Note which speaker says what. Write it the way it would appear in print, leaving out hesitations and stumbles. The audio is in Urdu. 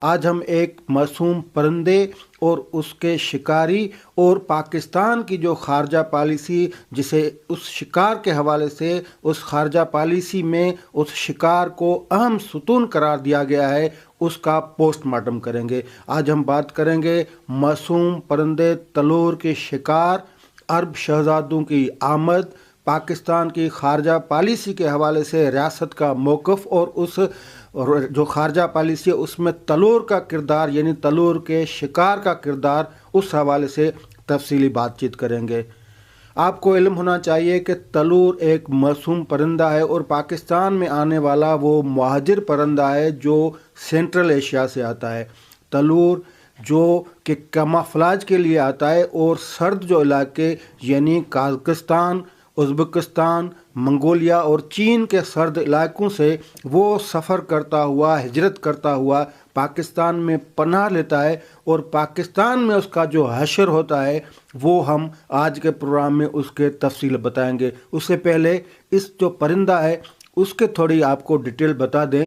Speaker 1: آج ہم ایک معصوم پرندے اور اس کے شکاری اور پاکستان کی جو خارجہ پالیسی، جسے اس شکار کے حوالے سے اس خارجہ پالیسی میں اس شکار کو اہم ستون قرار دیا گیا ہے، اس کا پوسٹ مارٹم کریں گے۔ آج ہم بات کریں گے معصوم پرندے تلور کے شکار، عرب شہزادوں کی آمد، پاکستان کی خارجہ پالیسی کے حوالے سے ریاست کا موقف، اور اس جو خارجہ پالیسی ہے اس میں تلور کا کردار، یعنی تلور کے شکار کا کردار، اس حوالے سے تفصیلی بات چیت کریں گے۔ آپ کو علم ہونا چاہیے کہ تلور ایک معصوم پرندہ ہے اور پاکستان میں آنے والا وہ مہاجر پرندہ ہے جو سینٹرل ایشیا سے آتا ہے۔ تلور جو کہ کیموفلاج کے لیے آتا ہے اور سرد جو علاقے یعنی قازقستان، ازبکستان، منگولیا اور چین کے سرد علاقوں سے وہ سفر کرتا ہوا، ہجرت کرتا ہوا پاکستان میں پناہ لیتا ہے، اور پاکستان میں اس کا جو حشر ہوتا ہے وہ ہم آج کے پروگرام میں اس کے تفصیل بتائیں گے۔ اس سے پہلے اس جو پرندہ ہے اس کے تھوڑی آپ کو ڈیٹیل بتا دیں